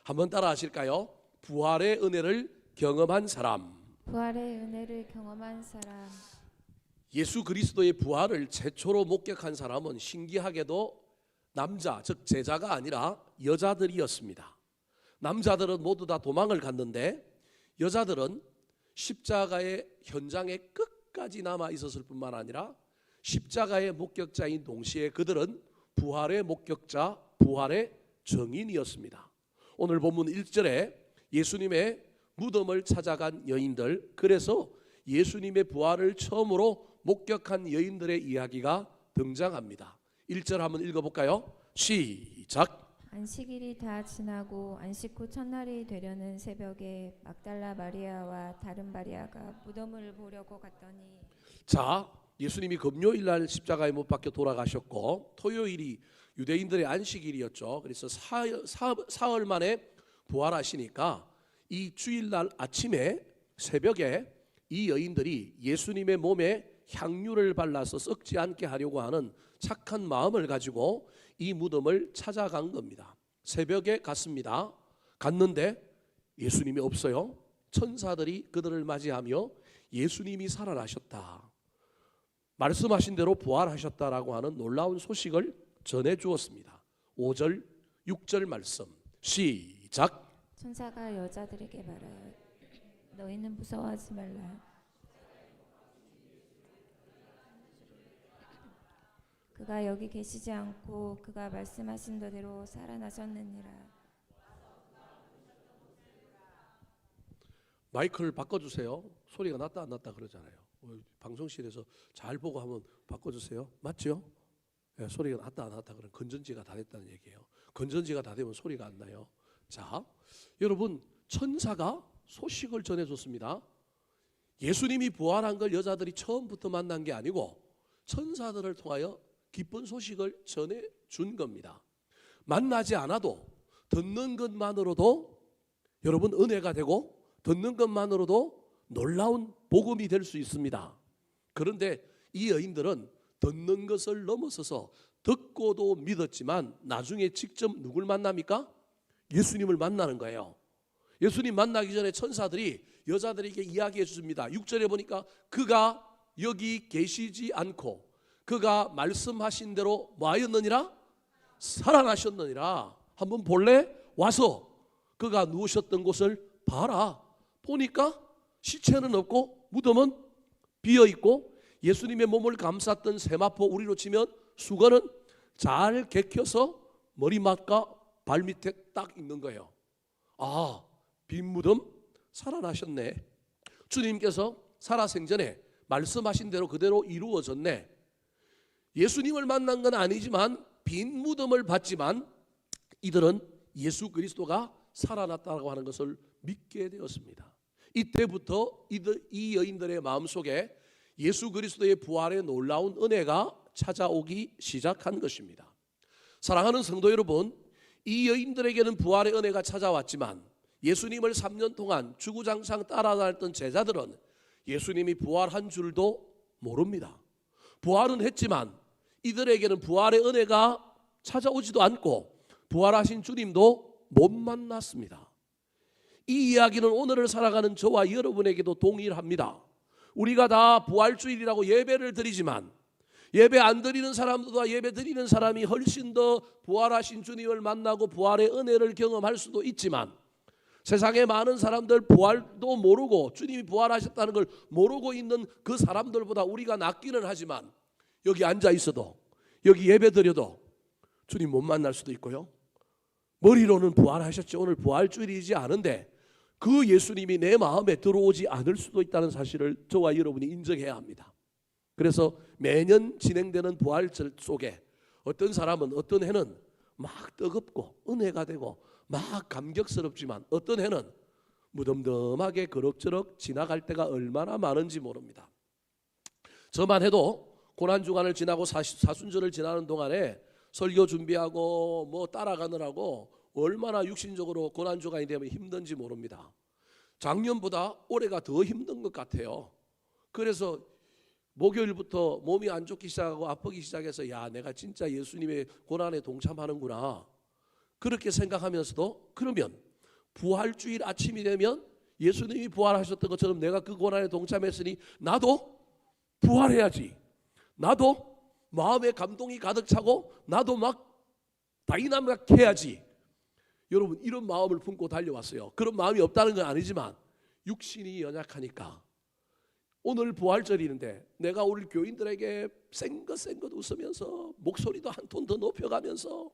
한번 따라 하실까요? 부활의 은혜를 경험한 사람. 부활의 은혜를 경험한 사람. 예수 그리스도의 부활을 최초로 목격한 사람은 신기하게도 남자, 즉 제자가 아니라 여자들이었습니다. 남자들은 모두 다 도망을 갔는데 여자들은 십자가의 현장에 끝까지 남아 있었을 뿐만 아니라 십자가의 목격자인 동시에 그들은 부활의 목격자, 부활의 증인이었습니다. 오늘 본문 1절에 예수님의 무덤을 찾아간 여인들, 그래서 예수님의 부활을 처음으로 목격한 여인들의 이야기가 등장합니다. 1절 한번 읽어볼까요? 시작. 안식일이 다 지나고 안식 후 첫날이 되려는 새벽에 막달라 마리아와 다른 마리아가 무덤을 보려고 갔더니, 자, 예수님이 금요일 날 십자가에 못 박혀 돌아가셨고 토요일이 유대인들의 안식일이었죠. 그래서 사흘 만에 부활하시니까 이 주일날 아침에 새벽에 이 여인들이 예수님의 몸에 향유를 발라서 썩지 않게 하려고 하는 착한 마음을 가지고 이 무덤을 찾아간 겁니다. 새벽에 갔습니다. 갔는데 예수님이 없어요. 천사들이 그들을 맞이하며 예수님이 살아나셨다, 말씀하신 대로 부활하셨다라고 하는 놀라운 소식을 전해 주었습니다. 5절, 6절 말씀 시작. 천사가 여자들에게 말하여 너희는 무서워하지 말라. 그가 여기 계시지 않고 그가 말씀하신 대로 살아나셨느니라. 마이크를 바꿔주세요. 소리가 났다 안 났다 그러잖아요. 방송실에서 잘 보고 한번 바꿔주세요. 맞죠? 네, 소리가 났다 안 났다 그러면 건전지가 다 됐다는 얘기예요. 건전지가 다 되면 소리가 안 나요. 자, 여러분, 천사가 소식을 전해줬습니다. 예수님이 부활한 걸 여자들이 처음부터 만난 게 아니고 천사들을 통하여 기쁜 소식을 전해준 겁니다. 만나지 않아도 듣는 것만으로도 여러분 은혜가 되고 듣는 것만으로도 놀라운 복음이 될 수 있습니다. 그런데 이 여인들은 듣는 것을 넘어서서 듣고도 믿었지만 나중에 직접 누굴 만납니까? 예수님을 만나는 거예요. 예수님 만나기 전에 천사들이 여자들에게 이야기해 줍니다. 6절에 보니까 그가 여기 계시지 않고 그가 말씀하신 대로 뭐 하였느니라? 살아나셨느니라. 한번 볼래? 와서 그가 누우셨던 곳을 봐라. 보니까 시체는 없고 무덤은 비어있고 예수님의 몸을 감쌌던 세마포, 우리로 치면 수건은 잘 개켜서 머리맡과 발밑에 딱 있는 거예요. 아, 빈 무덤 살아나셨네. 주님께서 살아생전에 말씀하신 대로 그대로 이루어졌네. 예수님을 만난 건 아니지만 빈 무덤을 봤지만 이들은 예수 그리스도가 살아났다고 하는 것을 믿게 되었습니다. 이때부터 이 여인들의 마음속에 예수 그리스도의 부활의 놀라운 은혜가 찾아오기 시작한 것입니다. 사랑하는 성도 여러분, 이 여인들에게는 부활의 은혜가 찾아왔지만 예수님을 3년 동안 주구장창 따라다녔던 제자들은 예수님이 부활한 줄도 모릅니다. 부활은 했지만 이들에게는 부활의 은혜가 찾아오지도 않고 부활하신 주님도 못 만났습니다. 이 이야기는 오늘을 살아가는 저와 여러분에게도 동일합니다. 우리가 다 부활주일이라고 예배를 드리지만 예배 안 드리는 사람들과 예배 드리는 사람이 훨씬 더 부활하신 주님을 만나고 부활의 은혜를 경험할 수도 있지만 세상에 많은 사람들 부활도 모르고 주님이 부활하셨다는 걸 모르고 있는 그 사람들보다 우리가 낫기는 하지만 여기 앉아 있어도 여기 예배 드려도 주님 못 만날 수도 있고요. 머리로는 부활하셨지 오늘 부활주일이지 않은데 그 예수님이 내 마음에 들어오지 않을 수도 있다는 사실을 저와 여러분이 인정해야 합니다. 그래서 매년 진행되는 부활절 속에 어떤 사람은 어떤 해는 막 뜨겁고 은혜가 되고 막 감격스럽지만 어떤 해는 무덤덤하게 그럭저럭 지나갈 때가 얼마나 많은지 모릅니다. 저만 해도 고난주간을 지나고 사순절을 지나는 동안에 설교 준비하고 뭐 따라가느라고 얼마나 육신적으로 고난주간이 되면 힘든지 모릅니다. 작년보다 올해가 더 힘든 것 같아요. 그래서 목요일부터 몸이 안 좋기 시작하고 아프기 시작해서 야, 내가 진짜 예수님의 고난에 동참하는구나 그렇게 생각하면서도, 그러면 부활주일 아침이 되면 예수님이 부활하셨던 것처럼 내가 그 고난에 동참했으니 나도 부활해야지, 나도 마음에 감동이 가득 차고 나도 막 다이나믹해야지. 여러분, 이런 마음을 품고 달려왔어요. 그런 마음이 없다는 건 아니지만 육신이 연약하니까. 오늘 부활절인데 내가 우리 교인들에게 생긋생긋 웃으면서 목소리도 한 톤 더 높여가면서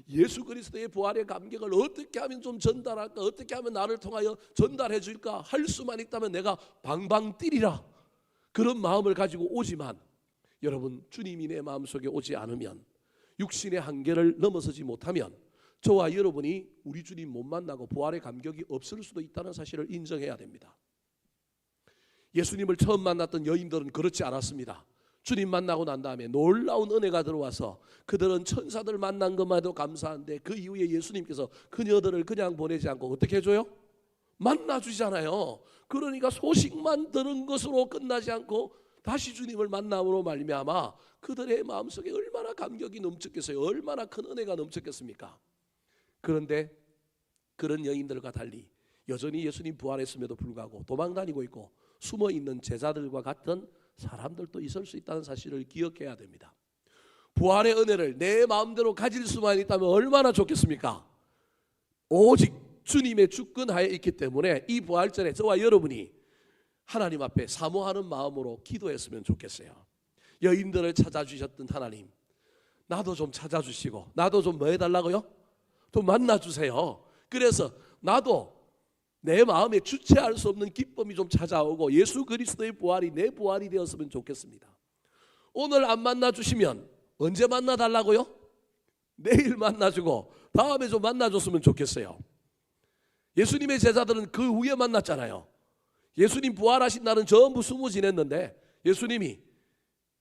예수 그리스도의 부활의 감격을 어떻게 하면 좀 전달할까, 어떻게 하면 나를 통하여 전달해 줄까 할 수만 있다면 내가 방방 뛰리라, 그런 마음을 가지고 오지만, 여러분, 주님이 내 마음속에 오지 않으면, 육신의 한계를 넘어서지 못하면 저와 여러분이 우리 주님 못 만나고 부활의 감격이 없을 수도 있다는 사실을 인정해야 됩니다. 예수님을 처음 만났던 여인들은 그렇지 않았습니다. 주님 만나고 난 다음에 놀라운 은혜가 들어와서 그들은 천사들 만난 것만 해도 감사한데 그 이후에 예수님께서 그녀들을 그냥 보내지 않고 어떻게 해줘요? 만나주잖아요. 그러니까 소식만 들은 것으로 끝나지 않고 다시 주님을 만남으로 말미암아 그들의 마음속에 얼마나 감격이 넘쳤겠어요. 얼마나 큰 은혜가 넘쳤겠습니까? 그런데 그런 여인들과 달리 여전히 예수님 부활했음에도 불구하고 도망다니고 있고 숨어있는 제자들과 같은 사람들도 있을 수 있다는 사실을 기억해야 됩니다. 부활의 은혜를 내 마음대로 가질 수만 있다면 얼마나 좋겠습니까? 오직 주님의 주권하에 있기 때문에 이 부활절에 저와 여러분이 하나님 앞에 사모하는 마음으로 기도했으면 좋겠어요. 여인들을 찾아주셨던 하나님, 나도 좀 찾아주시고 나도 좀 뭐 해달라고요? 좀 만나주세요. 그래서 나도 내 마음에 주체할 수 없는 기쁨이 좀 찾아오고 예수 그리스도의 부활이 내 부활이 되었으면 좋겠습니다. 오늘 안 만나주시면 언제 만나달라고요? 내일 만나주고 다음에 좀 만나줬으면 좋겠어요. 예수님의 제자들은 그 후에 만났잖아요. 예수님 부활하신 날은 전부 숨어 지냈는데 예수님이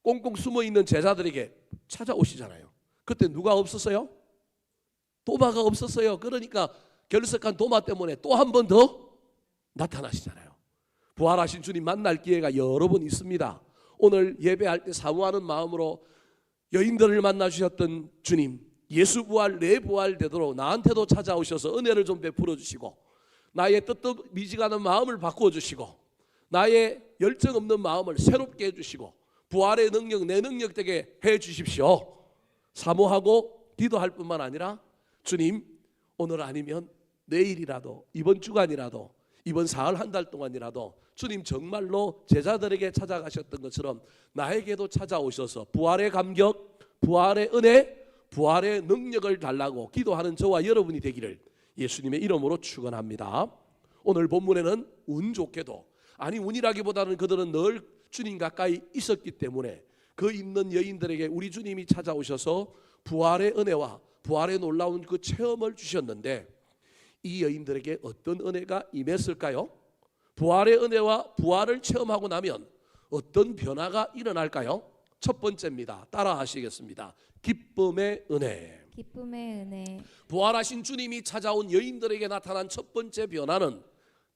꽁꽁 숨어있는 제자들에게 찾아오시잖아요. 그때 누가 없었어요? 도마가 없었어요. 그러니까 결석한 도마 때문에 또 한 번 더 나타나시잖아요. 부활하신 주님 만날 기회가 여러 번 있습니다. 오늘 예배할 때 사모하는 마음으로 여인들을 만나주셨던 주님, 예수 부활 내 부활 되도록 나한테도 찾아오셔서 은혜를 좀 베풀어 주시고 나의 뜨뜻미지근한 마음을 바꾸어 주시고 나의 열정 없는 마음을 새롭게 해주시고 부활의 능력 내 능력 되게 해 주십시오. 사모하고 기도할 뿐만 아니라 주님, 오늘 아니면 내일이라도 이번 주간이라도 이번 사흘 한 달 동안이라도 주님 정말로 제자들에게 찾아가셨던 것처럼 나에게도 찾아오셔서 부활의 감격, 부활의 은혜, 부활의 능력을 달라고 기도하는 저와 여러분이 되기를 예수님의 이름으로 축원합니다. 오늘 본문에는 운 좋게도, 아니 운이라기보다는 그들은 늘 주님 가까이 있었기 때문에 그 있는 여인들에게 우리 주님이 찾아오셔서 부활의 은혜와 부활의 놀라운 그 체험을 주셨는데 이 여인들에게 어떤 은혜가 임했을까요? 부활의 은혜와 부활을 체험하고 나면 어떤 변화가 일어날까요? 첫 번째입니다. 따라 하시겠습니다. 기쁨의 은혜. 기쁨의 은혜. 부활하신 주님이 찾아온 여인들에게 나타난 첫 번째 변화는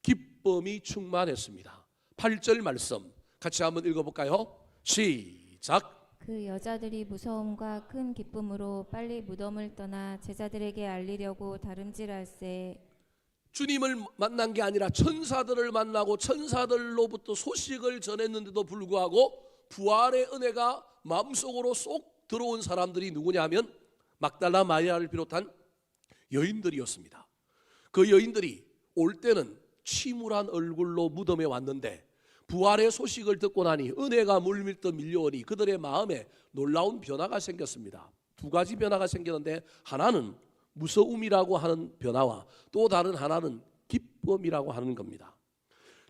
기쁨이 충만했습니다. 8절 말씀 같이 한번 읽어볼까요? 시작. 그 여자들이 무서움과 큰 기쁨으로 빨리 무덤을 떠나 제자들에게 알리려고 다름질할세. 주님을 만난 게 아니라 천사들을 만나고 천사들로부터 소식을 전했는데도 불구하고 부활의 은혜가 마음속으로 쏙 들어온 사람들이 누구냐 하면 막달라 마리아를 비롯한 여인들이었습니다. 그 여인들이 올 때는 침울한 얼굴로 무덤에 왔는데 부활의 소식을 듣고 나니 은혜가 물밀듯 밀려오니 그들의 마음에 놀라운 변화가 생겼습니다. 두 가지 변화가 생겼는데 하나는 무서움이라고 하는 변화와 또 다른 하나는 기쁨이라고 하는 겁니다.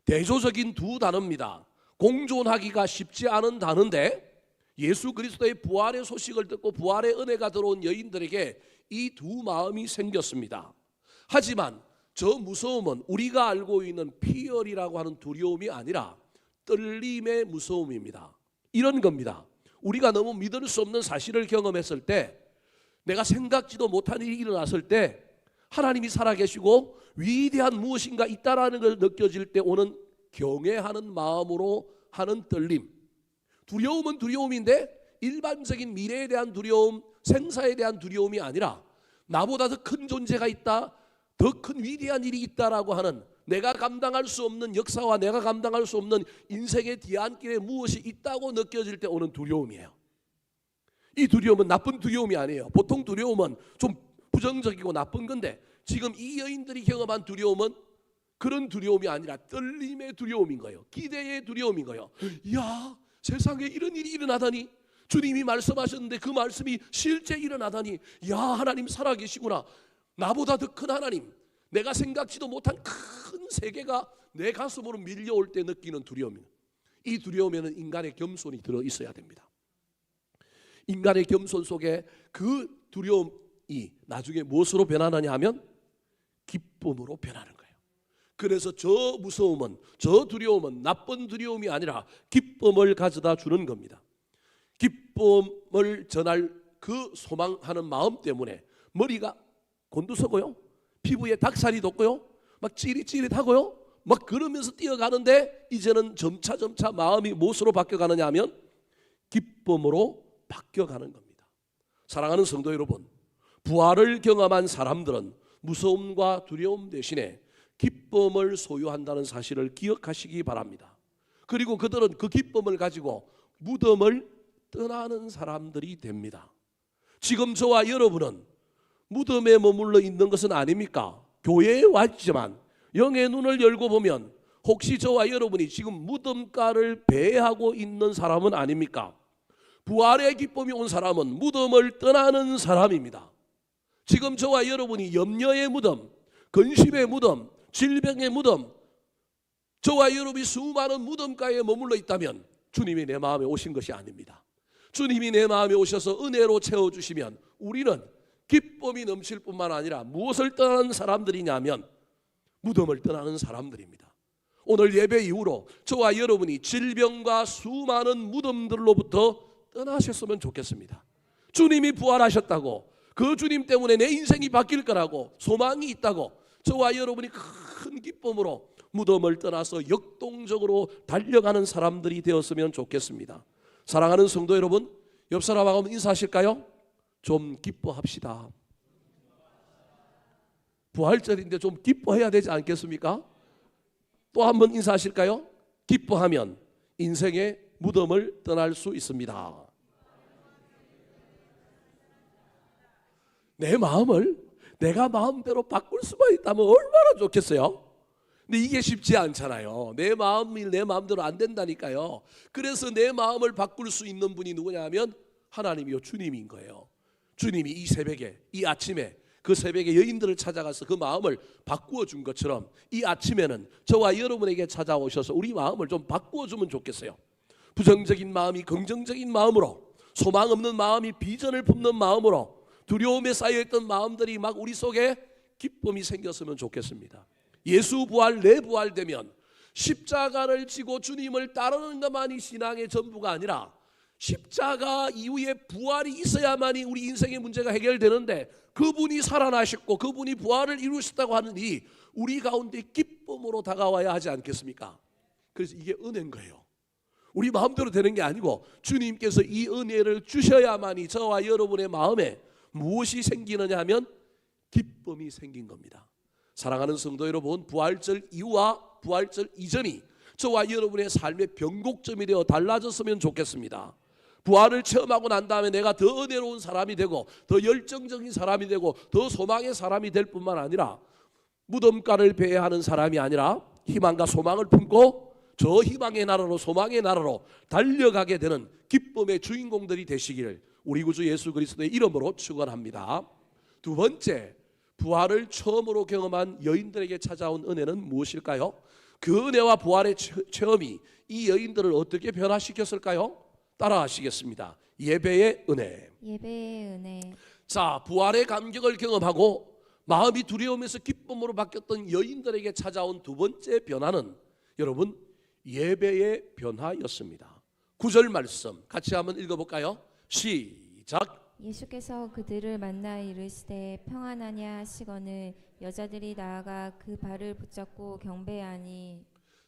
대조적인 두 단어입니다. 공존하기가 쉽지 않은 단어인데 예수 그리스도의 부활의 소식을 듣고 부활의 은혜가 들어온 여인들에게 이 두 마음이 생겼습니다. 하지만 저 무서움은 우리가 알고 있는 피열이라고 하는 두려움이 아니라 떨림의 무서움입니다. 이런 겁니다. 우리가 너무 믿을 수 없는 사실을 경험했을 때, 내가 생각지도 못한 일이 일어났을 때 하나님이 살아계시고 위대한 무엇인가 있다라는 걸 느껴질 때 오는 경외하는 마음으로 하는 떨림, 두려움은 두려움인데 일반적인 미래에 대한 두려움, 생사에 대한 두려움이 아니라 나보다 더 큰 존재가 있다, 더 큰 위대한 일이 있다라고 하는, 내가 감당할 수 없는 역사와 내가 감당할 수 없는 인생의 뒤안길에 무엇이 있다고 느껴질 때 오는 두려움이에요. 이 두려움은 나쁜 두려움이 아니에요. 보통 두려움은 좀 부정적이고 나쁜 건데 지금 이 여인들이 경험한 두려움은 그런 두려움이 아니라 떨림의 두려움인 거예요. 기대의 두려움인 거예요. 야, 세상에 이런 일이 일어나다니, 주님이 말씀하셨는데 그 말씀이 실제 일어나다니, 야, 하나님 살아계시구나. 나보다 더 큰 하나님, 내가 생각지도 못한 큰 세계가 내 가슴으로 밀려올 때 느끼는 두려움입니다. 이 두려움에는 인간의 겸손이 들어있어야 됩니다. 인간의 겸손 속에 그 두려움이 나중에 무엇으로 변하느냐 하면 기쁨으로 변하는 거예요. 그래서 저 무서움은, 저 두려움은 나쁜 두려움이 아니라 기쁨을 가져다 주는 겁니다. 기쁨을 전할 그 소망하는 마음 때문에 머리가 곤두서고요, 피부에 닭살이 돋고요, 막 찌릿찌릿하고요, 막 그러면서 뛰어가는데 이제는 점차 마음이 무엇으로 바뀌어가느냐 하면 기쁨으로 바뀌어가는 겁니다. 사랑하는 성도 여러분, 부활을 경험한 사람들은 무서움과 두려움 대신에 기쁨을 소유한다는 사실을 기억하시기 바랍니다. 그리고 그들은 그 기쁨을 가지고 무덤을 떠나는 사람들이 됩니다. 지금 저와 여러분은 무덤에 머물러 있는 것은 아닙니까? 교회에 왔지만 영의 눈을 열고 보면 혹시 저와 여러분이 지금 무덤가를 배회하고 있는 사람은 아닙니까? 부활의 기쁨이 온 사람은 무덤을 떠나는 사람입니다. 지금 저와 여러분이 염려의 무덤, 근심의 무덤, 질병의 무덤, 저와 여러분이 수많은 무덤가에 머물러 있다면 주님이 내 마음에 오신 것이 아닙니다. 주님이 내 마음에 오셔서 은혜로 채워주시면 우리는 기쁨이 넘칠 뿐만 아니라 무엇을 떠나는 사람들이냐면 무덤을 떠나는 사람들입니다. 오늘 예배 이후로 저와 여러분이 질병과 수많은 무덤들로부터 떠나셨으면 좋겠습니다. 주님이 부활하셨다고, 그 주님 때문에 내 인생이 바뀔 거라고 소망이 있다고 저와 여러분이 큰 기쁨으로 무덤을 떠나서 역동적으로 달려가는 사람들이 되었으면 좋겠습니다. 사랑하는 성도 여러분, 옆 사람하고 인사하실까요? 좀 기뻐합시다. 부활절인데 좀 기뻐해야 되지 않겠습니까? 또 한 번 인사하실까요? 기뻐하면 인생의 무덤을 떠날 수 있습니다. 내 마음을 내가 마음대로 바꿀 수만 있다면 얼마나 좋겠어요? 근데 이게 쉽지 않잖아요. 내 마음이 내 마음대로 안 된다니까요. 그래서 내 마음을 바꿀 수 있는 분이 누구냐 하면 하나님이요, 주님인 거예요. 주님이 이 새벽에, 이 아침에 그 새벽에 여인들을 찾아가서 그 마음을 바꾸어 준 것처럼 이 아침에는 저와 여러분에게 찾아오셔서 우리 마음을 좀 바꾸어 주면 좋겠어요. 부정적인 마음이 긍정적인 마음으로, 소망 없는 마음이 비전을 품는 마음으로, 두려움에 쌓여있던 마음들이 막 우리 속에 기쁨이 생겼으면 좋겠습니다. 예수 부활, 내 부활 되면 십자가를 지고 주님을 따르는 것만이 신앙의 전부가 아니라 십자가 이후에 부활이 있어야만이 우리 인생의 문제가 해결되는데, 그분이 살아나셨고 그분이 부활을 이루셨다고 하느니 우리 가운데 기쁨으로 다가와야 하지 않겠습니까? 그래서 이게 은혜인 거예요. 우리 마음대로 되는 게 아니고 주님께서 이 은혜를 주셔야만이 저와 여러분의 마음에 무엇이 생기느냐 하면 기쁨이 생긴 겁니다. 사랑하는 성도 여러분, 부활절 이후와 부활절 이전이 저와 여러분의 삶의 변곡점이 되어 달라졌으면 좋겠습니다. 부활을 체험하고 난 다음에 내가 더 은혜로운 사람이 되고 더 열정적인 사람이 되고 더 소망의 사람이 될 뿐만 아니라 무덤가를 배회하는 사람이 아니라 희망과 소망을 품고 저 희망의 나라로, 소망의 나라로 달려가게 되는 기쁨의 주인공들이 되시기를 우리 구주 예수 그리스도의 이름으로 축원합니다. 두 번째, 부활을 처음으로 경험한 여인들에게 찾아온 은혜는 무엇일까요? 그 은혜와 부활의 체험이 이 여인들을 어떻게 변화시켰을까요? 따라하시겠습니다. 예배의 은혜. 예배의 은혜. 자, 부활의 감격을 경험하고 마음이 두려움에서 기쁨으로 바뀌었던 여인들에게 찾아온 두 번째 변화는 여러분 예배의 변화였습니다. 9절 말씀 같이 한번 읽어볼까요? 시작. 예수께서 그들을 만나 이르시되 평안하냐 하시거늘 여자들이 나아가 그 발을 붙잡고 경배하니.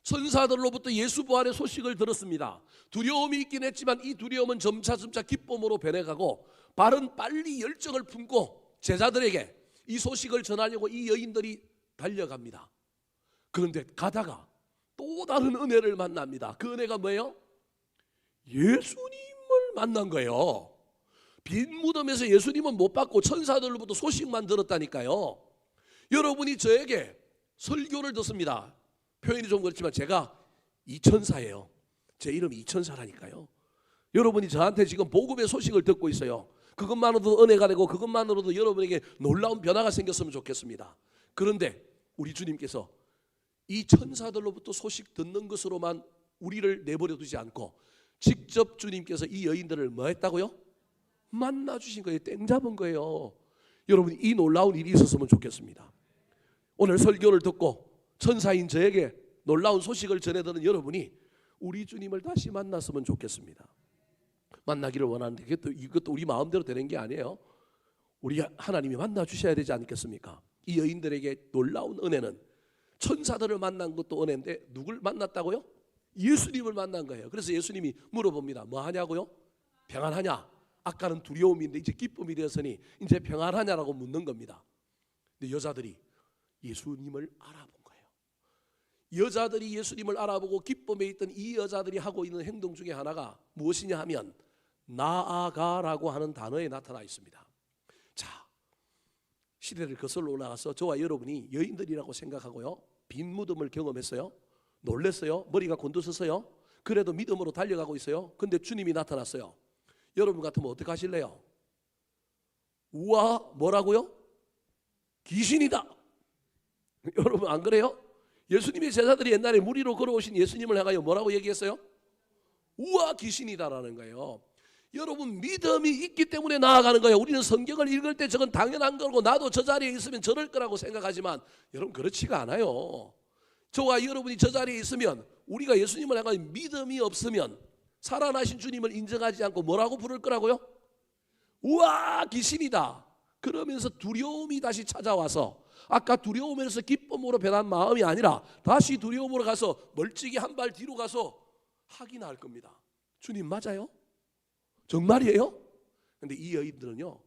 선사들로부터 예수 부활의 소식을 들었습니다. 두려움이 있긴 했지만 이 두려움은 점차 기쁨으로 변해가고 바른 빨리 열정을 품고 제자들에게 이 소식을 전하려고 이 여인들이 달려갑니다. 그런데 가다가 또 다른 은혜를 만납니다. 그 은혜가 뭐예요? 예수님을 만난 거예요. 빈 무덤에서 예수님은 못 봤고 천사들로부터 소식만 들었다니까요. 여러분이 저에게 설교를 듣습니다. 표현이 좀 그렇지만 제가 이천사예요. 제 이름이 이천사라니까요. 여러분이 저한테 지금 복음의 소식을 듣고 있어요. 그것만으로도 은혜가 되고 그것만으로도 여러분에게 놀라운 변화가 생겼으면 좋겠습니다. 그런데 우리 주님께서 이 천사들로부터 소식 듣는 것으로만 우리를 내버려 두지 않고 직접 주님께서 이 여인들을 뭐 했다고요? 만나 주신 거예요. 땡 잡은 거예요. 여러분, 이 놀라운 일이 있었으면 좋겠습니다. 오늘 설교를 듣고 천사인 저에게 놀라운 소식을 전해드는 여러분이 우리 주님을 다시 만났으면 좋겠습니다. 만나기를 원하는데 이것도 우리 마음대로 되는 게 아니에요. 우리 하나님이 만나 주셔야 되지 않겠습니까? 이 여인들에게 놀라운 은혜는 천사들을 만난 것도 은혜인데 누굴 만났다고요? 예수님을 만난 거예요. 그래서 예수님이 물어봅니다. 뭐 하냐고요? 평안하냐? 아까는 두려움인데 이제 기쁨이 되었으니 이제 평안하냐라고 묻는 겁니다. 근데 여자들이 예수님을 알아본 거예요. 여자들이 예수님을 알아보고 기쁨에 있던 이 여자들이 하고 있는 행동 중에 하나가 무엇이냐 하면 나아가라고 하는 단어에 나타나 있습니다. 자, 시대를 거슬러 올라가서 저와 여러분이 여인들이라고 생각하고요, 빈 무덤을 경험했어요. 놀랬어요. 머리가 곤두섰어요. 그래도 믿음으로 달려가고 있어요. 근데 주님이 나타났어요. 여러분 같으면 어떻게 하실래요? 우와, 뭐라고요? 귀신이다. 여러분 안 그래요? 예수님의 제자들이 옛날에 물 위로 걸어오신 예수님을 향하여 뭐라고 얘기했어요? 우와, 귀신이다라는 거예요. 여러분, 믿음이 있기 때문에 나아가는 거예요. 우리는 성경을 읽을 때 저건 당연한 거고 나도 저 자리에 있으면 저럴 거라고 생각하지만 여러분, 그렇지가 않아요. 저와 여러분이 저 자리에 있으면 우리가 예수님을 향하여 믿음이 없으면 살아나신 주님을 인정하지 않고 뭐라고 부를 거라고요? 우와, 귀신이다. 그러면서 두려움이 다시 찾아와서 아까 두려움에서 기쁨으로 변한 마음이 아니라 다시 두려움으로 가서 멀찍이 한 발 뒤로 가서 확인할 겁니다. 주님 맞아요? 정말이에요? 그런데 이 여인들은요,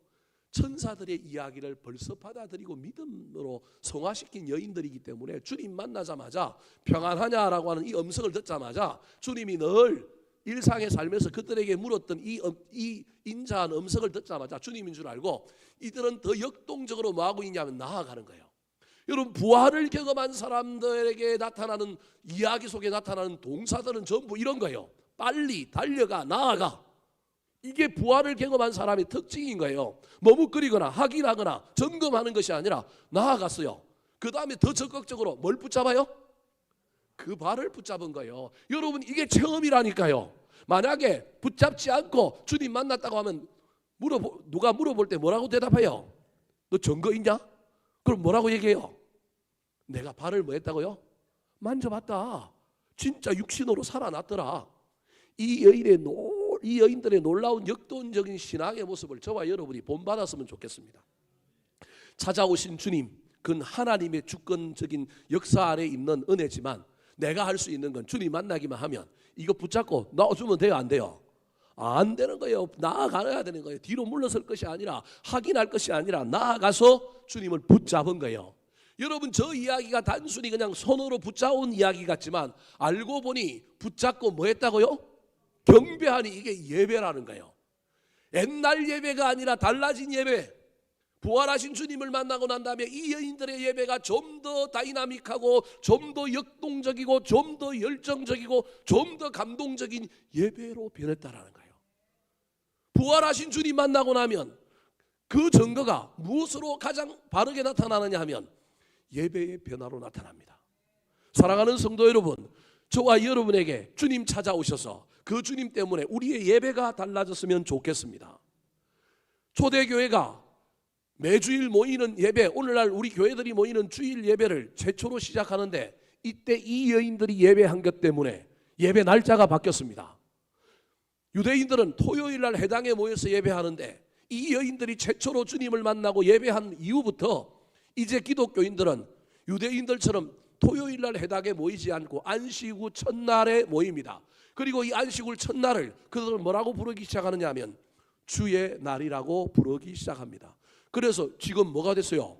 천사들의 이야기를 벌써 받아들이고 믿음으로 성화시킨 여인들이기 때문에 주님 만나자마자 평안하냐라고 하는 이 음성을 듣자마자 주님이 늘 일상의 삶에서 그들에게 물었던 이 인자한 음성을 듣자마자 주님인 줄 알고 이들은 더 역동적으로 뭐하고 있냐면 나아가는 거예요. 여러분, 부활을 경험한 사람들에게 나타나는 이야기 속에 나타나는 동사들은 전부 이런 거예요. 빨리 달려가, 나아가. 이게 부활을 경험한 사람의 특징인 거예요. 머뭇거리거나 확인하거나 점검하는 것이 아니라 나아갔어요. 그 다음에 더 적극적으로 뭘 붙잡아요? 그 발을 붙잡은 거예요. 여러분, 이게 체험이라니까요. 만약에 붙잡지 않고 주님 만났다고 하면 누가 물어볼 때 뭐라고 대답해요? 너 증거 있냐? 그럼 뭐라고 얘기해요? 내가 발을 뭐 했다고요? 만져봤다. 진짜 육신으로 살아났더라. 이 여인들의 놀라운 역동적인 신앙의 모습을 저와 여러분이 본받았으면 좋겠습니다. 찾아오신 주님, 그건 하나님의 주권적인 역사 아래 있는 은혜지만 내가 할 수 있는 건 주님 만나기만 하면 이거 붙잡고 놔주면 돼요, 안 돼요? 안 되는 거예요. 나아가야 되는 거예요. 뒤로 물러설 것이 아니라 확인할 것이 아니라 나아가서 주님을 붙잡은 거예요. 여러분, 저 이야기가 단순히 그냥 손으로 붙잡은 이야기 같지만 알고 보니 붙잡고 뭐 했다고요? 경배하니 이게 예배라는 거예요. 옛날 예배가 아니라 달라진 예배. 부활하신 주님을 만나고 난 다음에 이 여인들의 예배가 좀 더 다이나믹하고 좀 더 역동적이고 좀 더 열정적이고 좀 더 감동적인 예배로 변했다라는 거예요. 부활하신 주님 만나고 나면 그 증거가 무엇으로 가장 바르게 나타나느냐 하면 예배의 변화로 나타납니다. 사랑하는 성도 여러분, 저와 여러분에게 주님 찾아오셔서 그 주님 때문에 우리의 예배가 달라졌으면 좋겠습니다. 초대교회가 매주일 모이는 예배, 오늘날 우리 교회들이 모이는 주일 예배를 최초로 시작하는데 이때 이 여인들이 예배한 것 때문에 예배 날짜가 바뀌었습니다. 유대인들은 토요일날 회당에 모여서 예배하는데 이 여인들이 최초로 주님을 만나고 예배한 이후부터 이제 기독교인들은 유대인들처럼 토요일 날 해당에 모이지 않고 안식 후 첫날에 모입니다. 그리고 이 안식 후 첫날을 그들은 뭐라고 부르기 시작하느냐 하면 주의 날이라고 부르기 시작합니다. 그래서 지금 뭐가 됐어요?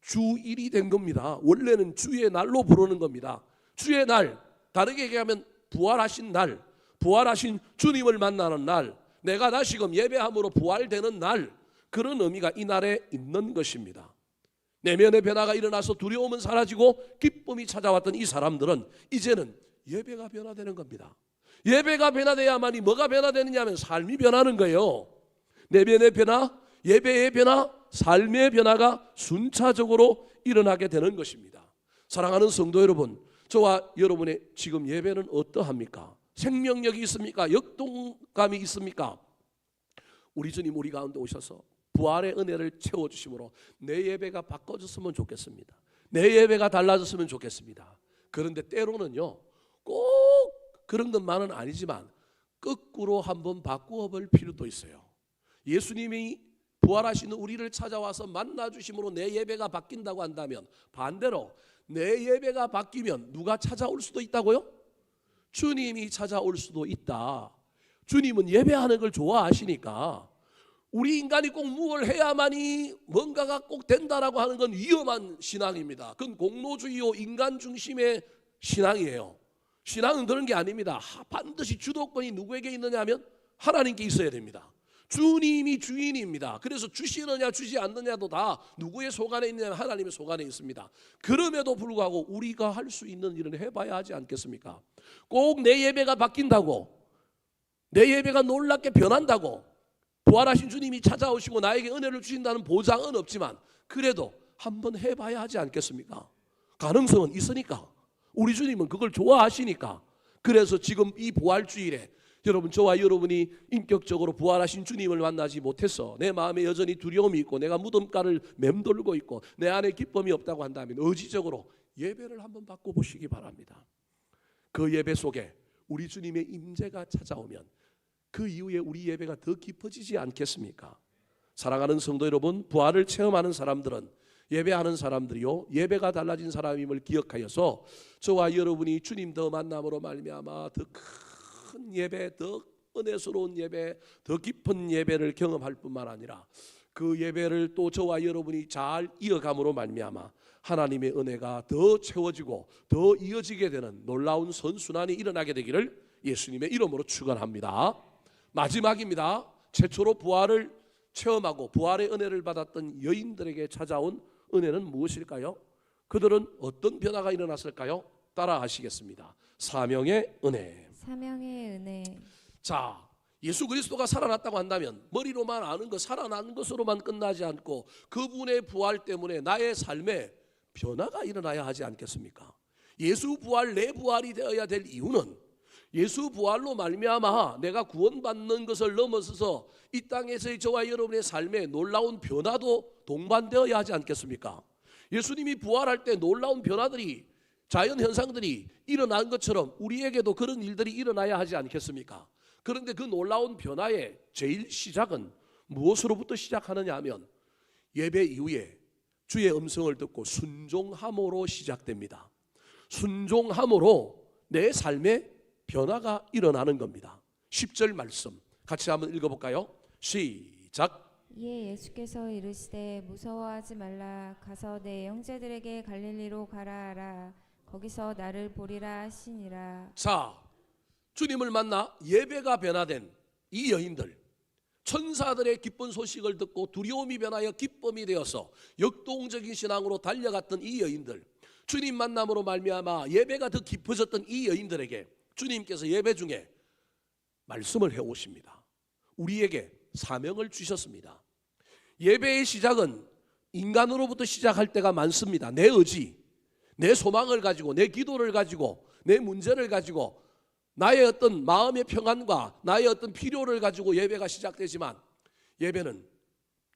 주일이 된 겁니다. 원래는 주의 날로 부르는 겁니다. 주의 날, 다르게 얘기하면 부활하신 날, 부활하신 주님을 만나는 날, 내가 다시금 예배함으로 부활되는 날, 그런 의미가 이 날에 있는 것입니다. 내면의 변화가 일어나서 두려움은 사라지고 기쁨이 찾아왔던 이 사람들은 이제는 예배가 변화되는 겁니다. 예배가 변화돼야만이 뭐가 변화되느냐 하면 삶이 변하는 거예요. 내면의 변화, 예배의 변화, 삶의 변화가 순차적으로 일어나게 되는 것입니다. 사랑하는 성도 여러분, 저와 여러분의 지금 예배는 어떠합니까? 생명력이 있습니까? 역동감이 있습니까? 우리 주님 우리 가운데 오셔서 부활의 은혜를 채워주심으로 내 예배가 바꿔졌으면 좋겠습니다. 내 예배가 달라졌으면 좋겠습니다. 그런데 때로는요, 꼭 그런 것만은 아니지만 거꾸로 한번 바꾸어 볼 필요도 있어요. 예수님이 부활하시는 우리를 찾아와서 만나주심으로 내 예배가 바뀐다고 한다면 반대로 내 예배가 바뀌면 누가 찾아올 수도 있다고요? 주님이 찾아올 수도 있다. 주님은 예배하는 걸 좋아하시니까 우리 인간이 꼭 무엇을 해야만이 뭔가가 꼭 된다라고 하는 건 위험한 신앙입니다. 그건 공로주의요 인간 중심의 신앙이에요. 신앙은 그런 게 아닙니다. 반드시 주도권이 누구에게 있느냐 하면 하나님께 있어야 됩니다. 주님이 주인입니다. 그래서 주시느냐 주지 않느냐도 다 누구의 속안에 있느냐 하나님의 속안에 있습니다. 그럼에도 불구하고 우리가 할 수 있는 일은 해봐야 하지 않겠습니까? 꼭 내 예배가 바뀐다고, 내 예배가 놀랍게 변한다고, 부활하신 주님이 찾아오시고 나에게 은혜를 주신다는 보장은 없지만 그래도 한번 해봐야 하지 않겠습니까? 가능성은 있으니까. 우리 주님은 그걸 좋아하시니까. 그래서 지금 이 부활주일에 여러분, 저와 여러분이 인격적으로 부활하신 주님을 만나지 못해서 내 마음에 여전히 두려움이 있고 내가 무덤가를 맴돌고 있고 내 안에 기쁨이 없다고 한다면 의지적으로 예배를 한번 바꿔보시기 바랍니다. 그 예배 속에 우리 주님의 임재가 찾아오면 그 이후에 우리 예배가 더 깊어지지 않겠습니까? 사랑하는 성도 여러분, 부활을 체험하는 사람들은, 예배하는 사람들이요, 예배가 달라진 사람임을 기억하여서 저와 여러분이 주님 더 만남으로 말미암아 더 큰 예배, 더 은혜스러운 예배, 더 깊은 예배를 경험할 뿐만 아니라 그 예배를 또 저와 여러분이 잘 이어감으로 말미암아 하나님의 은혜가 더 채워지고 더 이어지게 되는 놀라운 선순환이 일어나게 되기를 예수님의 이름으로 축원합니다. 마지막입니다. 최초로 부활을 체험하고 부활의 은혜를 받았던 여인들에게 찾아온 은혜는 무엇일까요? 그들은 어떤 변화가 일어났을까요? 따라 하시겠습니다. 사명의 은혜. 사명의 은혜. 자, 예수 그리스도가 살아났다고 한다면 머리로만 아는 것, 살아나는 것으로만 끝나지 않고 그분의 부활 때문에 나의 삶에 변화가 일어나야 하지 않겠습니까? 예수 부활, 내 부활이 되어야 될 이유는 예수 부활로 말미암아 내가 구원받는 것을 넘어서서 이 땅에서의 저와 여러분의 삶에 놀라운 변화도 동반되어야 하지 않겠습니까? 예수님이 부활할 때 놀라운 변화들이, 자연 현상들이 일어난 것처럼 우리에게도 그런 일들이 일어나야 하지 않겠습니까? 그런데 그 놀라운 변화의 제일 시작은 무엇으로부터 시작하느냐 하면 예배 이후에 주의 음성을 듣고 순종함으로 시작됩니다. 순종함으로 내 삶에 변화가 일어나는 겁니다. 10절 말씀 같이 한번 읽어볼까요? 시작. 이에 예수께서 이르시되 무서워하지 말라. 가서 내 형제들에게 갈릴리로 가라 하라. 거기서 나를 보리라 하시니라. 자, 주님을 만나 예배가 변화된 이 여인들, 천사들의 기쁜 소식을 듣고 두려움이 변하여 기쁨이 되어서 역동적인 신앙으로 달려갔던 이 여인들, 주님 만남으로 말미암아 예배가 더 깊어졌던 이 여인들에게 주님께서 예배 중에 말씀을 해오십니다. 우리에게 사명을 주셨습니다. 예배의 시작은 인간으로부터 시작할 때가 많습니다. 내 의지, 내 소망을 가지고, 내 기도를 가지고, 내 문제를 가지고, 나의 어떤 마음의 평안과 나의 어떤 필요를 가지고 예배가 시작되지만 예배는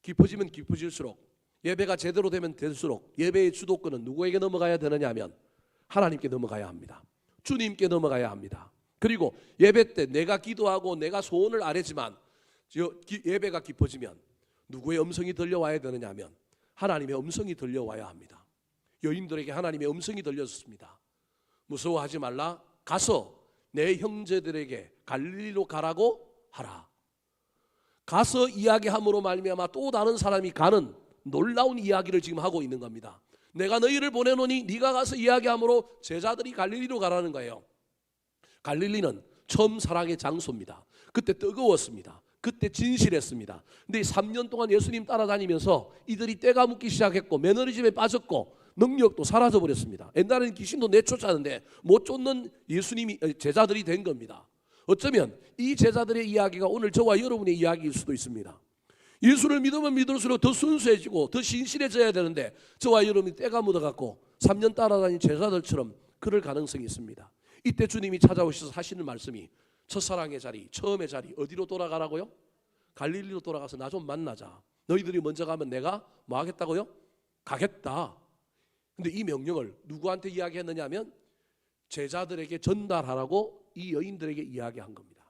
깊어지면 깊어질수록, 예배가 제대로 되면 될수록 예배의 주도권은 누구에게 넘어가야 되느냐 하면 하나님께 넘어가야 합니다. 주님께 넘어가야 합니다. 그리고 예배 때 내가 기도하고 내가 소원을 아뢰지만 예배가 깊어지면 누구의 음성이 들려와야 되느냐 하면 하나님의 음성이 들려와야 합니다. 여인들에게 하나님의 음성이 들렸습니다. 무서워하지 말라. 가서 내 형제들에게 갈릴리로 가라고 하라. 가서 이야기함으로 말미암아 또 다른 사람이 가는 놀라운 이야기를 지금 하고 있는 겁니다. 내가 너희를 보내노니 네가 가서 이야기함으로 제자들이 갈릴리로 가라는 거예요. 갈릴리는 처음 사랑의 장소입니다. 그때 뜨거웠습니다. 그때 진실했습니다. 근데 3년 동안 예수님 따라다니면서 이들이 때가 묻기 시작했고 매너리즘에 빠졌고 능력도 사라져 버렸습니다. 옛날에는 귀신도 내쫓았는데 못 쫓는 예수님이 제자들이 된 겁니다. 어쩌면 이 제자들의 이야기가 오늘 저와 여러분의 이야기일 수도 있습니다. 예수를 믿으면 믿을수록 더 순수해지고 더 신실해져야 되는데 저와 여러분이 때가 묻어갖고 3년 따라다닌 제자들처럼 그럴 가능성이 있습니다. 이때 주님이 찾아오셔서 하시는 말씀이 첫사랑의 자리, 처음의 자리 어디로 돌아가라고요? 갈릴리로 돌아가서 나 좀 만나자. 너희들이 먼저 가면 내가 뭐 하겠다고요? 가겠다. 근데 이 명령을 누구한테 이야기했느냐 하면 제자들에게 전달하라고 이 여인들에게 이야기한 겁니다.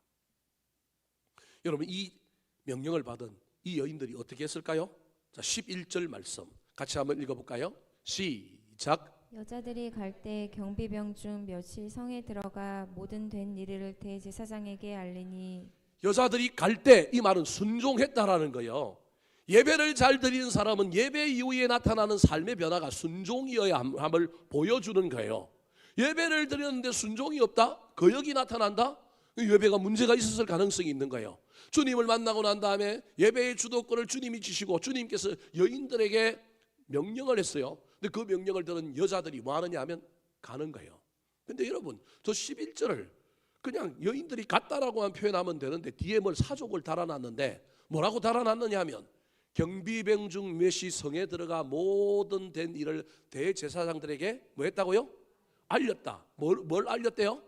여러분 이 명령을 받은 이 여인들이 어떻게 했을까요? 자, 11절 말씀 같이 한번 읽어볼까요? 시작. 여자들이 갈 때 경비병 중 몇이 성에 들어가 모든 된 일을 대제사장에게 알리니. 여자들이 갈 때 이 말은 순종했다라는 거예요. 예배를 잘 드리는 사람은 예배 이후에 나타나는 삶의 변화가 순종이어야 함을 보여주는 거예요. 예배를 드렸는데 순종이 없다? 거역이 나타난다? 예배가 문제가 있었을 가능성이 있는 거예요. 주님을 만나고 난 다음에 예배의 주도권을 주님이 주시고 주님께서 여인들에게 명령을 했어요. 근데 그 명령을 들은 여자들이 뭐 하느냐 하면 가는 거예요. 근데 여러분 저 11절을 그냥 여인들이 갔다라고만 표현하면 되는데 뒤에 뭘 사족을 달아놨는데 뭐라고 달아놨느냐 하면 경비병 중 몇이 성에 들어가 모든 된 일을 대제사장들에게 뭐 했다고요? 알렸다. 뭘 알렸대요?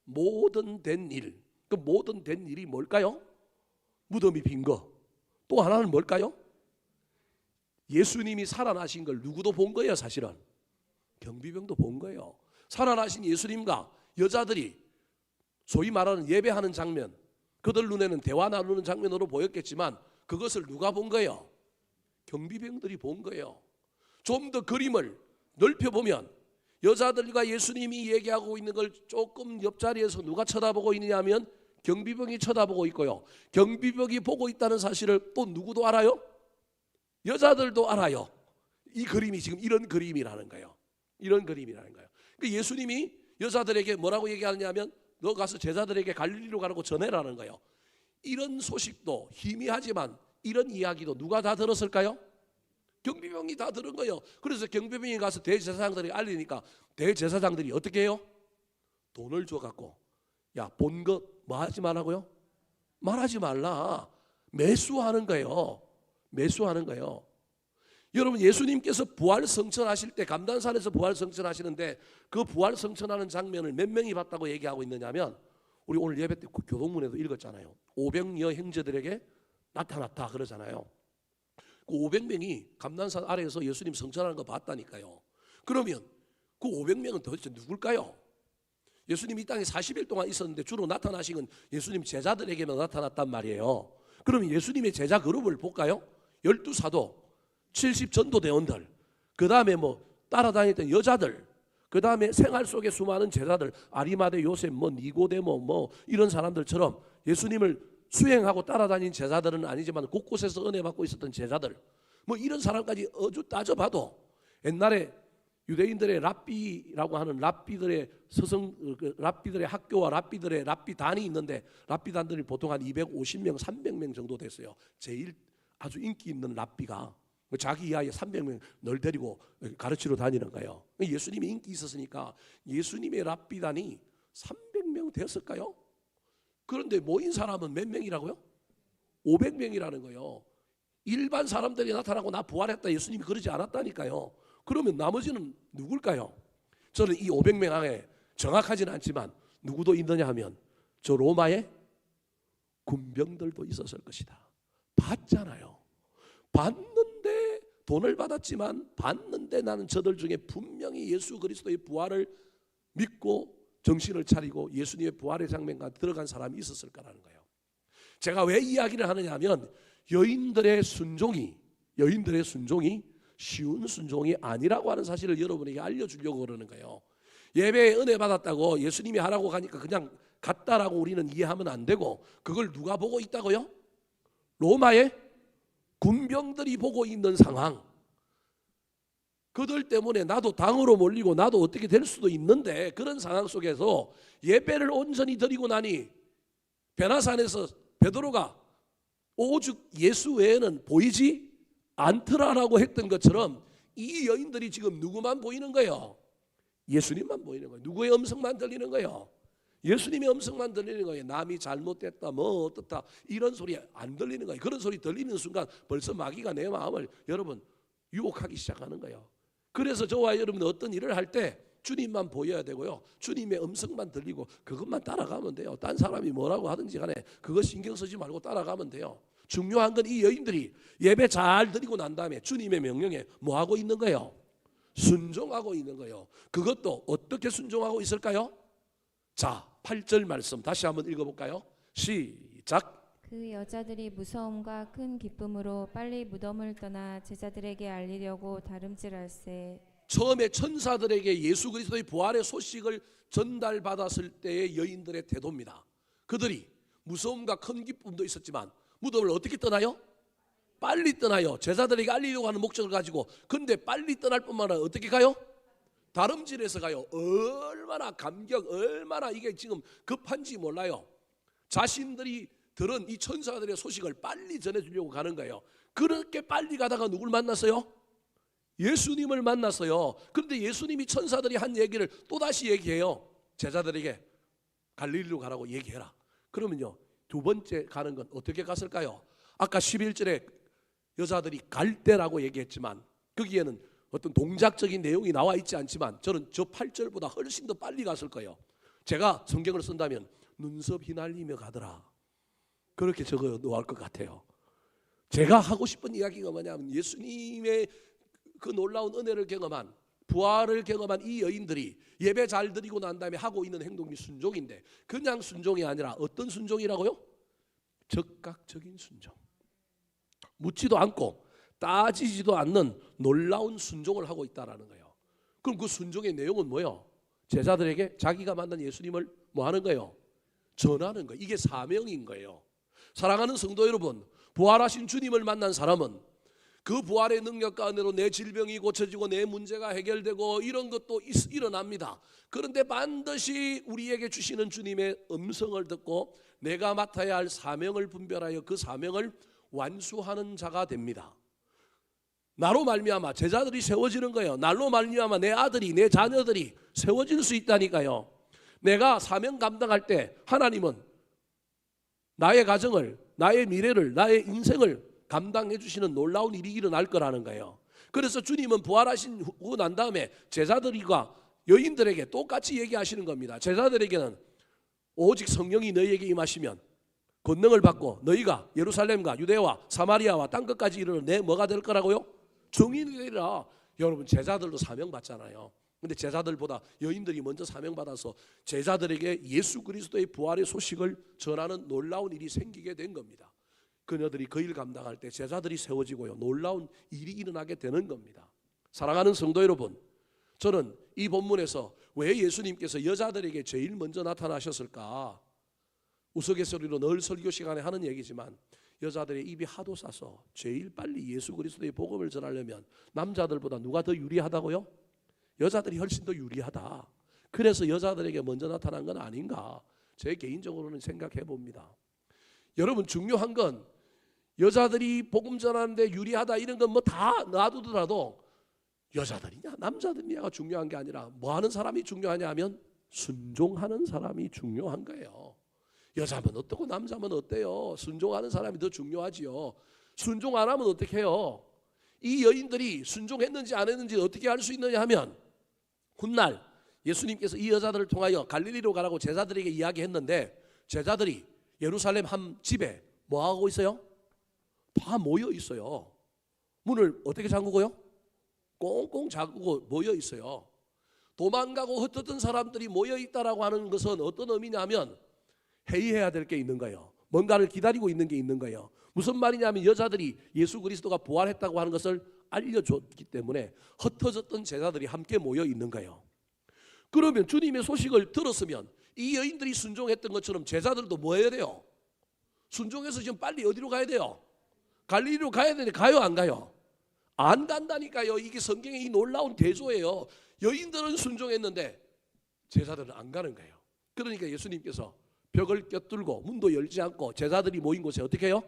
모든 된 일. 그 모든 된 일이 뭘까요? 무덤이 빈 거. 또 하나는 뭘까요? 예수님이 살아나신 걸 누구도 본 거예요. 사실은 경비병도 본 거예요. 살아나신 예수님과 여자들이 소위 말하는 예배하는 장면, 그들 눈에는 대화 나누는 장면으로 보였겠지만 그것을 누가 본 거예요? 경비병들이 본 거예요. 좀 더 그림을 넓혀보면 여자들과 예수님이 얘기하고 있는 걸 조금 옆자리에서 누가 쳐다보고 있느냐 하면 경비병이 쳐다보고 있고요. 경비병이 보고 있다는 사실을 또 누구도 알아요? 여자들도 알아요. 이 그림이 지금 이런 그림이라는 거예요. 이런 그림이라는 거예요. 그러니까 예수님이 여자들에게 뭐라고 얘기하느냐 면 너 가서 제자들에게 갈릴리로 가라고 전해라는 거예요. 이런 소식도 희미하지만 이런 이야기도 누가 다 들었을까요? 경비병이 다 들은 거예요. 그래서 경비병이 가서 대제사장들에게 알리니까 대제사장들이 어떻게 해요? 돈을 줘갖고 야, 본 것 뭐 하지 말라고요? 말하지 말라. 매수하는 거예요. 매수하는 거예요. 여러분 예수님께서 부활 성천하실 때 감단산에서 부활 성천하시는데 그 부활 성천하는 장면을 몇 명이 봤다고 얘기하고 있느냐면 우리 오늘 예배 때 교동문에도 읽었잖아요. 500여 형제들에게 나타났다 그러잖아요. 그 500명이 감난산 아래에서 예수님 성천하는 거 봤다니까요. 그러면 그 500명은 도대체 누굴까요? 예수님이 이 땅에 40일 동안 있었는데 주로 나타나신 건 예수님 제자들에게만 나타났단 말이에요. 그러면 예수님의 제자 그룹을 볼까요? 12사도, 70전도대원들, 그 다음에 뭐 따라다녔던 여자들, 그 다음에 생활 속에 수많은 제자들, 아리마대 요셉, 뭐 니고데모, 뭐 이런 사람들처럼 예수님을 수행하고 따라다닌 제자들은 아니지만 곳곳에서 은혜 받고 있었던 제자들, 뭐 이런 사람까지 어주 따져봐도 옛날에 유대인들의 랍비라고 하는 랍비들의 랍비들의 학교와 랍비들의 랍비단이 있는데 랍비단들이 보통 한 250명, 300명 정도 됐어요. 제일 아주 인기 있는 랍비가 자기 이하에 300명 널 데리고 가르치러 다니는 거예요. 예수님이 인기 있었으니까 예수님의 랍비단이 300명 되었을까요? 그런데 모인 사람은 몇 명이라고요? 500명이라는 거예요. 일반 사람들이 나타나고 나 부활했다 예수님이 그러지 않았다니까요. 그러면 나머지는 누굴까요? 저는 이 500명 안에 정확하지는 않지만 누구도 있느냐 하면 저 로마의 군병들도 있었을 것이다. 봤잖아요. 봤는데 돈을 받았지만 봤는데 나는 저들 중에 분명히 예수 그리스도의 부활을 믿고 정신을 차리고 예수님의 부활의 장면과 들어간 사람이 있었을 거라는 거예요. 제가 왜 이야기를 하느냐 하면 여인들의 순종이 쉬운 순종이 아니라고 하는 사실을 여러분에게 알려주려고 그러는 거예요. 예배에 은혜 받았다고 예수님이 하라고 가니까 그냥 갔다라고 우리는 이해하면 안 되고, 그걸 누가 보고 있다고요? 로마의 군병들이 보고 있는 상황. 그들 때문에 나도 당으로 몰리고 나도 어떻게 될 수도 있는데, 그런 상황 속에서 예배를 온전히 드리고 나니 베나산에서 베드로가 오직 예수 외에는 보이지 않더라라고 했던 것처럼 이 여인들이 지금 누구만 보이는 거예요? 예수님만 보이는 거예요. 누구의 음성만 들리는 거예요? 예수님의 음성만 들리는 거예요. 남이 잘못됐다 뭐 어떻다 이런 소리 안 들리는 거예요. 그런 소리 들리는 순간 벌써 마귀가 내 마음을 여러분 유혹하기 시작하는 거예요. 그래서 저와 여러분은 어떤 일을 할 때 주님만 보여야 되고요, 주님의 음성만 들리고 그것만 따라가면 돼요. 딴 사람이 뭐라고 하든지 간에 그거 신경 쓰지 말고 따라가면 돼요. 중요한 건 이 여인들이 예배 잘 드리고 난 다음에 주님의 명령에 뭐 하고 있는 거예요? 순종하고 있는 거예요. 그것도 어떻게 순종하고 있을까요? 자, 8절 말씀 다시 한번 읽어볼까요? 시작. 그 여자들이 무서움과 큰 기쁨으로 빨리 무덤을 떠나 제자들에게 알리려고 다름질할세. 처음에 천사들에게 예수 그리스도의 부활의 소식을 전달받았을 때의 여인들의 태도입니다. 그들이 무서움과 큰 기쁨도 있었지만 무덤을 어떻게 떠나요? 빨리 떠나요. 제자들에게 알리려고 하는 목적을 가지고. 근데 빨리 떠날 뿐만 아니라 어떻게 가요? 다름질해서 가요. 얼마나 감격, 얼마나 이게 지금 급한지 몰라요. 자신들이 들은 이 천사들의 소식을 빨리 전해주려고 가는 거예요. 그렇게 빨리 가다가 누굴 만났어요? 예수님을 만났어요. 그런데 예수님이 천사들이 한 얘기를 또다시 얘기해요. 제자들에게 갈릴리로 가라고 얘기해라. 그러면요, 두 번째 가는 건 어떻게 갔을까요? 아까 11절에 여자들이 갈 때라고 얘기했지만 거기에는 어떤 동작적인 내용이 나와 있지 않지만 저는 저 8절보다 훨씬 더 빨리 갔을 거예요. 제가 성경을 쓴다면 눈썹 휘날리며 가더라, 그렇게 적어 놓을 것 같아요. 제가 하고 싶은 이야기가 뭐냐면 예수님의 그 놀라운 은혜를 경험한, 부활을 경험한 이 여인들이 예배 잘 드리고 난 다음에 하고 있는 행동이 순종인데, 그냥 순종이 아니라 어떤 순종이라고요? 적극적인 순종. 묻지도 않고 따지지도 않는 놀라운 순종을 하고 있다라는 거예요. 그럼 그 순종의 내용은 뭐예요? 제자들에게 자기가 만난 예수님을 뭐 하는 거예요? 전하는 거예요. 이게 사명인 거예요. 사랑하는 성도 여러분, 부활하신 주님을 만난 사람은 그 부활의 능력 가운데로 내 질병이 고쳐지고 내 문제가 해결되고 이런 것도 일어납니다. 그런데 반드시 우리에게 주시는 주님의 음성을 듣고 내가 맡아야 할 사명을 분별하여 그 사명을 완수하는 자가 됩니다. 나로 말미암아 제자들이 세워지는 거예요. 나로 말미암아 내 아들이, 내 자녀들이 세워질 수 있다니까요. 내가 사명 감당할 때 하나님은 나의 가정을, 나의 미래를, 나의 인생을 감당해 주시는 놀라운 일이 일어날 거라는 거예요. 그래서 주님은 부활하신 후 난 다음에 제자들과 여인들에게 똑같이 얘기하시는 겁니다. 제자들에게는 오직 성령이 너희에게 임하시면 권능을 받고 너희가 예루살렘과 유대와 사마리아와 땅끝까지 이르러 내 뭐가 될 거라고요? 증인이 되리라. 여러분, 제자들도 사명 받잖아요. 근데 제자들보다 여인들이 먼저 사명 받아서 제자들에게 예수 그리스도의 부활의 소식을 전하는 놀라운 일이 생기게 된 겁니다. 그녀들이 그 일 감당할 때 제자들이 세워지고요, 놀라운 일이 일어나게 되는 겁니다. 사랑하는 성도 여러분, 저는 이 본문에서 왜 예수님께서 여자들에게 제일 먼저 나타나셨을까? 우스갯소리로 늘 설교 시간에 하는 얘기지만 여자들의 입이 하도 싸서 제일 빨리 예수 그리스도의 복음을 전하려면 남자들보다 누가 더 유리하다고요? 여자들이 훨씬 더 유리하다. 그래서 여자들에게 먼저 나타난 건 아닌가, 제 개인적으로는 생각해 봅니다. 여러분, 중요한 건 여자들이 복음 전하는데 유리하다 이런 건 뭐 다 놔두더라도 여자들이냐 남자들이냐가 중요한 게 아니라 뭐 하는 사람이 중요하냐 하면 순종하는 사람이 중요한 거예요. 여자면 어떻고 남자면 어때요? 순종하는 사람이 더 중요하지요. 순종 안 하면 어떻게 해요? 이 여인들이 순종했는지 안 했는지 어떻게 알 수 있느냐 하면 훗날 예수님께서 이 여자들을 통하여 갈릴리로 가라고 제자들에게 이야기했는데 제자들이 예루살렘 한 집에 뭐 하고 있어요? 다 모여 있어요. 문을 어떻게 잠그고요? 꽁꽁 잠그고 모여 있어요. 도망가고 흩어진 사람들이 모여 있다라고 하는 것은 어떤 의미냐면 회의해야 될 게 있는 거예요. 뭔가를 기다리고 있는 게 있는 거예요. 무슨 말이냐면 여자들이 예수 그리스도가 부활했다고 하는 것을 알려줬기 때문에 흩어졌던 제자들이 함께 모여 있는 거예요. 그러면 주님의 소식을 들었으면 이 여인들이 순종했던 것처럼 제자들도 뭐 해야 돼요? 순종해서 지금 빨리 어디로 가야 돼요? 갈릴리로 가야 되는데 가요 안 가요? 안 간다니까요. 이게 성경의 이 놀라운 대조예요. 여인들은 순종했는데 제자들은 안 가는 거예요. 그러니까 예수님께서 벽을 껴뚫고 문도 열지 않고 제자들이 모인 곳에 어떻게 해요?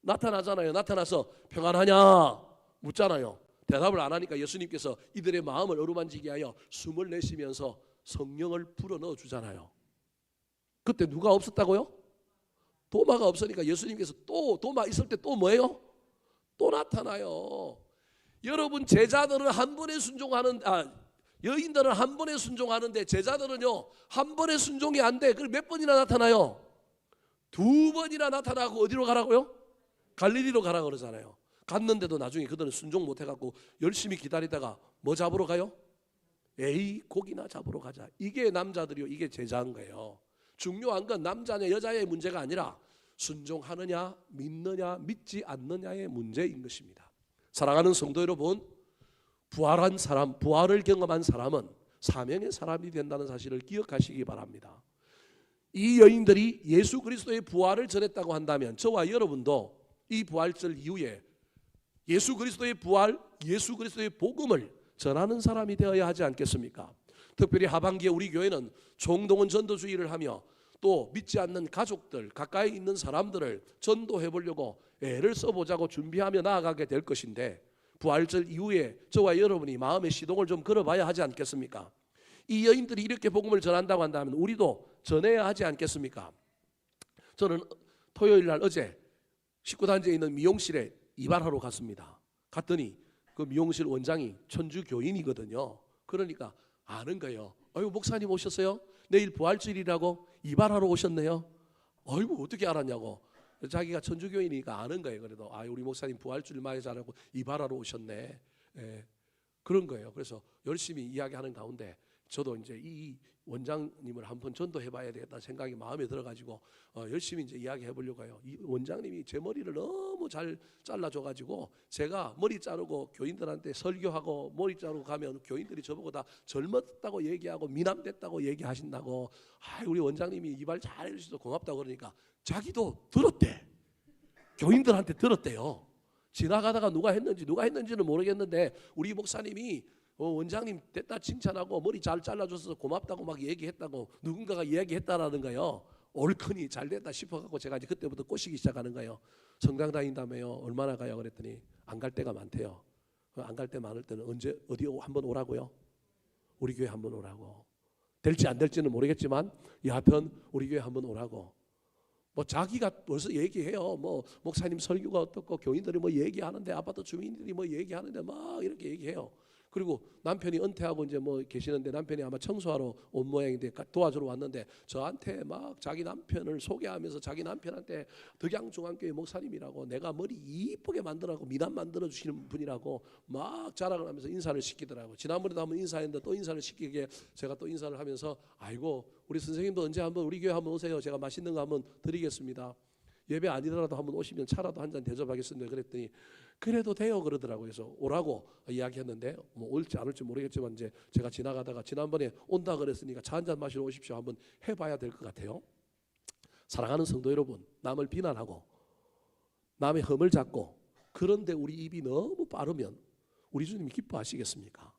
나타나잖아요. 나타나서 평안하냐 묻잖아요. 대답을 안 하니까 예수님께서 이들의 마음을 어루만지게 하여 숨을 내쉬면서 성령을 불어넣어 주잖아요. 그때 누가 없었다고요? 도마가 없으니까 예수님께서 또 도마 있을 때 또 뭐예요? 또 나타나요. 여러분 제자들은 한 번에 순종하는 여인들은 한 번에 순종하는데 제자들은요 한 번에 순종이 안 돼. 그럼 몇 번이나 나타나요? 2번이나 나타나고 어디로 가라고요? 갈릴리로 가라 그러잖아요. 갔는데도 나중에 그들은 순종 못 해갖고 열심히 기다리다가 뭐 잡으러 가요? 에이 고기나 잡으러 가자. 이게 남자들이요. 이게 제자인 거예요. 중요한 건 남자냐 여자의 문제가 아니라 순종하느냐 믿느냐 믿지 않느냐의 문제인 것입니다. 사랑하는 성도 여러분, 부활한 사람, 부활을 경험한 사람은 사명의 사람이 된다는 사실을 기억하시기 바랍니다. 이 여인들이 예수 그리스도의 부활을 전했다고 한다면 저와 여러분도 이 부활절 이후에 예수 그리스도의 부활, 예수 그리스도의 복음을 전하는 사람이 되어야 하지 않겠습니까? 특별히 하반기에 우리 교회는 총동원 전도주의를 하며 또 믿지 않는 가족들, 가까이 있는 사람들을 전도해 보려고 애를 써보자고 준비하며 나아가게 될 것인데 부활절 이후에 저와 여러분이 마음의 시동을 좀 걸어봐야 하지 않겠습니까? 이 여인들이 이렇게 복음을 전한다고 한다면 우리도 전해야 하지 않겠습니까? 저는 토요일 날 어제 식구단지에 있는 미용실에 이발하러 갔습니다. 갔더니 그 미용실 원장이 천주 교인이거든요. 그러니까 아는 거예요. 아이고 목사님 오셨어요? 내일 부활절이라고 이발하러 오셨네요. 아이고 어떻게 알았냐고. 자기가 천주교인이니까 아는 거예요. 그래도 우리 목사님 부활절 많이 잘하고 이발하러 오셨네. 그런 거예요. 그래서 열심히 이야기하는 가운데 저도 이제 이 원장님을 한번 전도해봐야 되겠다 생각이 마음에 들어가지고 열심히 이제 이야기해 보려고 해요. 이 원장님이 제 머리를 너무 잘 잘라줘가지고 제가 머리 자르고 교인들한테 설교하고 머리 자르고 가면 교인들이 저보고 다 젊었다고 얘기하고 미남됐다고 얘기하신다고. 우리 원장님이 이발 잘 해주셔서 고맙다고 그러니까 자기도 들었대. 교인들한테 들었대요. 지나가다가 누가 했는지는 모르겠는데 우리 목사님이 원장님 됐다 칭찬하고 머리 잘 잘라줘서 고맙다고 막 얘기했다고 누군가가 이야기했다라는 거예요. 옳거니 잘 됐다 싶어갖고 제가 이제 그때부터 꼬시기 시작하는 거예요. 성당 다닌다며요. 얼마나 가요? 그랬더니 안 갈 때가 많대요. 안 갈 때 많을 때는 언제 어디 한번 오라고요? 우리 교회 한번 오라고. 될지 안 될지는 모르겠지만 여하튼 우리 교회 한번 오라고. 뭐 자기가 벌써 얘기해요. 뭐 목사님 설교가 어떻고 교인들이 뭐 얘기하는데 아파트 주민들이 뭐 얘기하는데 막 이렇게 얘기해요. 그리고 남편이 은퇴하고 이제 뭐 계시는데 남편이 아마 청소하러 온 모양인데 도와주러 왔는데 저한테 막 자기 남편을 소개하면서 자기 남편한테 덕양중앙교회 목사님이라고 내가 머리 이쁘게 만들라고 미남 만들어 주시는 분이라고 막 자랑을 하면서 인사를 시키더라고요. 지난번에도 한번 인사했는데 또 인사를 시키게 제가 또 인사를 하면서 아이고 우리 선생님도 언제 한번 우리 교회 한번 오세요. 제가 맛있는 거 한번 드리겠습니다. 예배 아니더라도 한번 오시면 차라도 한 잔 대접하겠습니다. 그랬더니 그래도 돼요 그러더라고요. 그래서 오라고 이야기했는데 뭐 올지 안 올지 모르겠지만 이제 제가 지나가다가 지난번에 온다 그랬으니까 차 한 잔 마시러 오십시오 한번 해봐야 될 것 같아요. 사랑하는 성도 여러분, 남을 비난하고 남의 흠을 잡고 그런데 우리 입이 너무 빠르면 우리 주님이 기뻐하시겠습니까?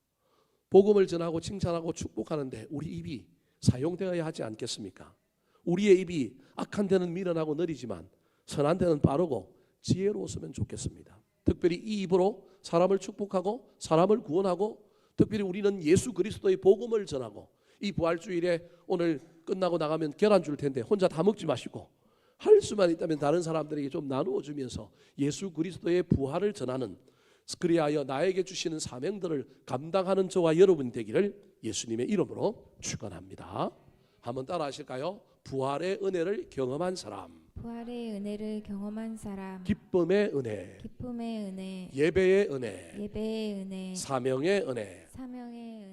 복음을 전하고 칭찬하고 축복하는데 우리 입이 사용되어야 하지 않겠습니까? 우리의 입이 악한 데는 미련하고 느리지만 선한 데는 빠르고 지혜로웠으면 좋겠습니다. 특별히 이 입으로 사람을 축복하고 사람을 구원하고 특별히 우리는 예수 그리스도의 복음을 전하고 이 부활주일에 오늘 끝나고 나가면 계란 줄 텐데 혼자 다 먹지 마시고 할 수만 있다면 다른 사람들에게 좀 나누어 주면서 예수 그리스도의 부활을 전하는 그리하여 나에게 주시는 사명들을 감당하는 저와 여러분 되기를 예수님의 이름으로 축원합니다. 한번 따라 하실까요? 부활의 은혜를 경험한 사람, 부활의 은혜를 경험한 사람, 기쁨의 은혜, 기쁨의 은혜, 예배의 은혜, 예배의 은혜, 사명의 은혜, 사명의